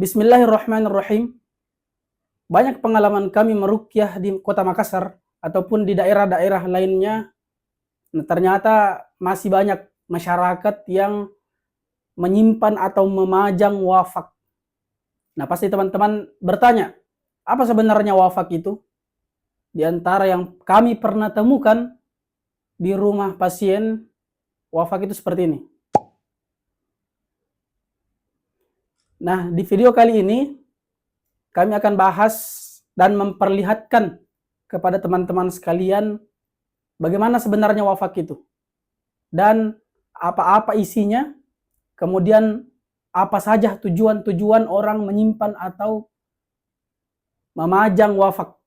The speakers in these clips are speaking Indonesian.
Bismillahirrahmanirrahim. Banyak pengalaman kami meruqyah di Kota Makassar ataupun di daerah-daerah lainnya. Nah, ternyata masih banyak masyarakat yang menyimpan atau memajang wafak. Nah, pasti teman-teman bertanya, apa sebenarnya wafak itu? Di antara yang kami pernah temukan di rumah pasien, wafak itu seperti ini. Nah, di video kali ini kami akan bahas dan memperlihatkan kepada teman-teman sekalian bagaimana sebenarnya wafak itu dan apa-apa isinya, kemudian apa saja tujuan-tujuan orang menyimpan atau memajang wafak.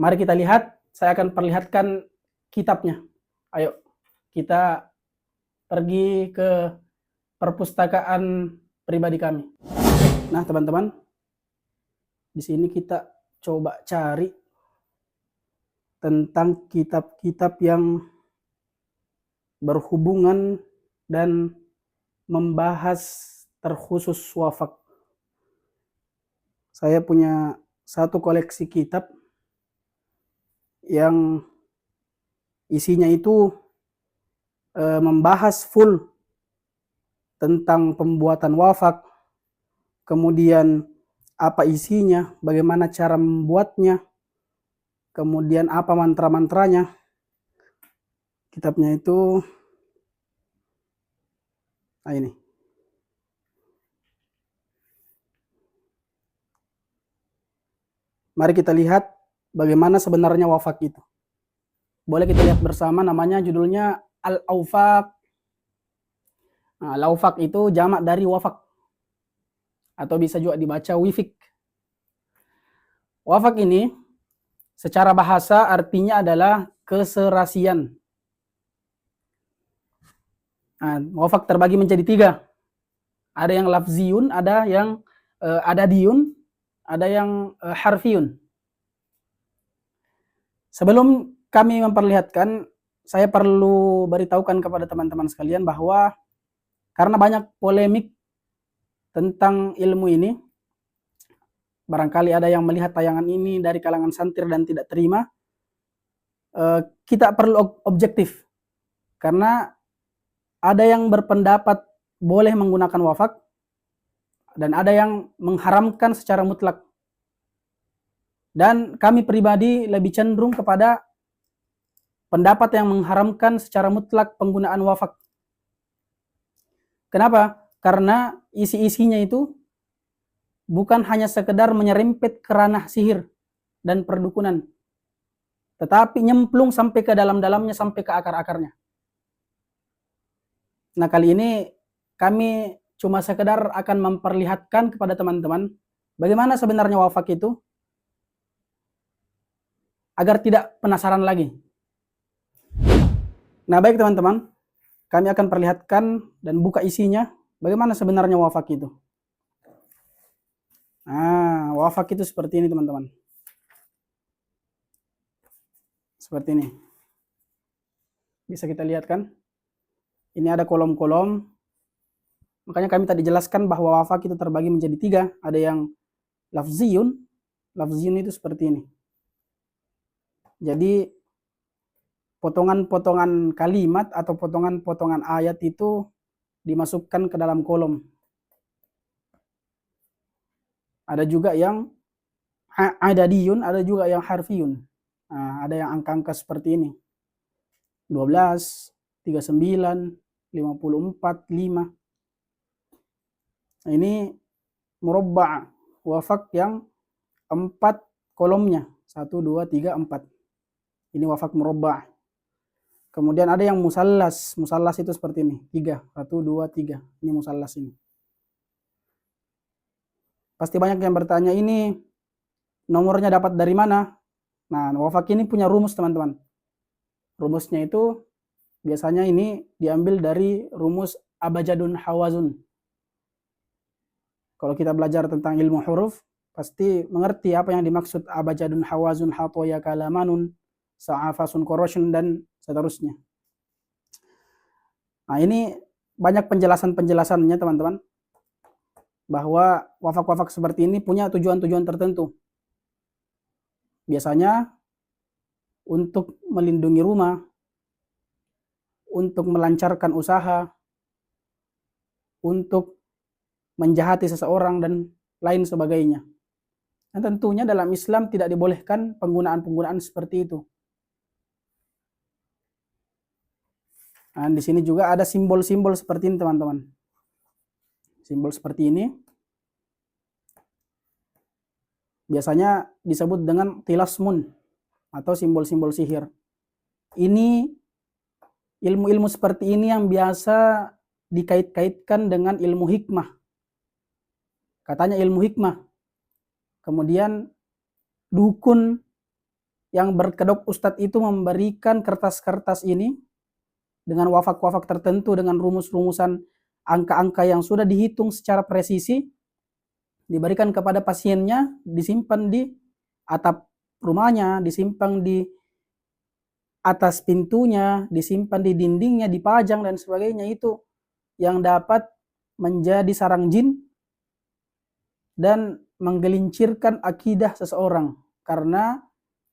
Mari kita lihat, saya akan perlihatkan kitabnya. Ayo, kita pergi ke perpustakaan pribadi kami. Nah, teman-teman, di sini kita coba cari tentang kitab-kitab yang berhubungan dan membahas terkhusus wafak. Saya punya satu koleksi kitab yang isinya itu membahas full tentang pembuatan wafak, kemudian apa isinya, bagaimana cara membuatnya, kemudian apa mantra-mantranya. Kitabnya itu ini. Mari kita lihat bagaimana sebenarnya wafak itu. Boleh kita lihat bersama, namanya judulnya Al-Awfaq. Nah, Al-Awfaq itu jamak dari wafak, atau bisa juga dibaca wifik. Wafak ini secara bahasa artinya adalah keserasian. Nah, wafak terbagi menjadi 3. Ada yang lafziyun, ada yang adadiyun, ada yang harfiyun. Sebelum kami memperlihatkan, saya perlu beritahukan kepada teman-teman sekalian bahwa karena banyak polemik tentang ilmu ini, barangkali ada yang melihat tayangan ini dari kalangan santir dan tidak terima, kita perlu objektif. Karena ada yang berpendapat boleh menggunakan wafak, dan ada yang mengharamkan secara mutlak. Dan kami pribadi lebih cenderung kepada pendapat yang mengharamkan secara mutlak penggunaan wafak. Kenapa? Karena isi-isinya itu bukan hanya sekedar menyerempet ke ranah sihir dan perdukunan, tetapi nyemplung sampai ke dalam-dalamnya, sampai ke akar-akarnya. Nah, kali ini kami cuma sekedar akan memperlihatkan kepada teman-teman bagaimana sebenarnya wafak itu, agar tidak penasaran lagi. Nah, baik teman-teman, kami akan perlihatkan dan buka isinya bagaimana sebenarnya wafak itu. Nah, wafak itu seperti ini teman-teman. Seperti ini. Bisa kita lihat kan? Ini ada kolom-kolom. Makanya kami tadi jelaskan bahwa wafak itu terbagi menjadi 3. Ada yang lafziyun. Lafziyun itu seperti ini. Jadi potongan-potongan kalimat atau potongan-potongan ayat itu dimasukkan ke dalam kolom. Ada juga yang adadiyun, ada juga yang harfiyun. Nah, ada yang angka-angka seperti ini. 12, 39, 54, 5. Nah, ini murabba' wafak yang 4 kolomnya. 1, 2, 3, 4. Ini wafak murabba'. Kemudian ada yang musallas. Musallas itu seperti ini. 3. 1, 2, 3. Ini musallas ini. Pasti banyak yang bertanya, ini nomornya dapat dari mana? Nah, wafak ini punya rumus teman-teman. Rumusnya itu biasanya ini diambil dari rumus abajadun hawazun. Kalau kita belajar tentang ilmu huruf, pasti mengerti apa yang dimaksud abajadun hawazun, hatoya kalamanun, sa'afasun koroshun, dan seterusnya. Nah, ini banyak penjelasan-penjelasannya teman-teman. bahwa wafak-wafak seperti ini punya tujuan-tujuan tertentu. Biasanya untuk melindungi rumah, untuk melancarkan usaha, untuk menjahati seseorang, dan lain sebagainya. Dan tentunya dalam Islam tidak dibolehkan penggunaan-penggunaan seperti itu. Nah, di sini juga ada simbol-simbol seperti ini, teman-teman. Simbol seperti ini biasanya disebut dengan tilasmun atau simbol-simbol sihir. Ini ilmu-ilmu seperti ini yang biasa dikait-kaitkan dengan ilmu hikmah. Katanya ilmu hikmah. Kemudian dukun yang berkedok ustadz itu memberikan kertas-kertas ini dengan wafak-wafak tertentu, dengan rumus-rumusan angka-angka yang sudah dihitung secara presisi, diberikan kepada pasiennya, disimpan di atap rumahnya, disimpan di atas pintunya, disimpan di dindingnya, dipajang dan sebagainya. Itu yang dapat menjadi sarang jin dan menggelincirkan akidah seseorang. Karena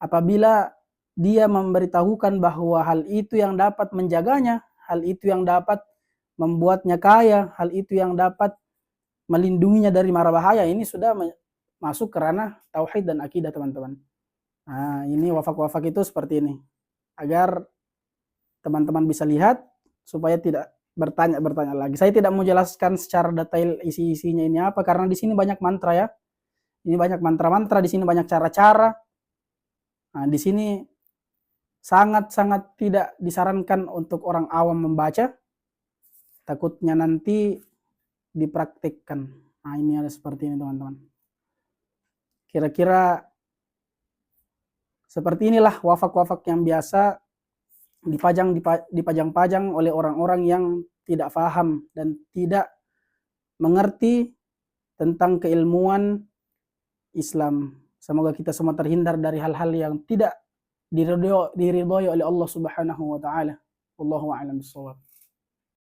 apabila dia memberitahukan bahwa hal itu yang dapat menjaganya, hal itu yang dapat membuatnya kaya, hal itu yang dapat melindunginya dari mara bahaya, ini sudah masuk ke ranah tauhid dan akidah, teman-teman. Nah, ini wafak-wafak itu seperti ini. Agar teman-teman bisa lihat supaya tidak bertanya-bertanya lagi. Saya tidak mau jelaskan secara detail isi-isinya ini apa, karena di sini banyak mantra ya. Ini banyak mantra-mantra, di sini banyak cara-cara. Nah, di sini sangat-sangat tidak disarankan untuk orang awam membaca. Takutnya nanti dipraktikkan. Nah, ini ada seperti ini, teman-teman. Kira-kira seperti inilah wafak-wafak yang biasa dipajang-pajang oleh orang-orang yang tidak paham dan tidak mengerti tentang keilmuan Islam. Semoga kita semua terhindar dari hal-hal yang tidak diridhoi oleh Allah Subhanahu wa taala. Wallahu a'lam bishawab.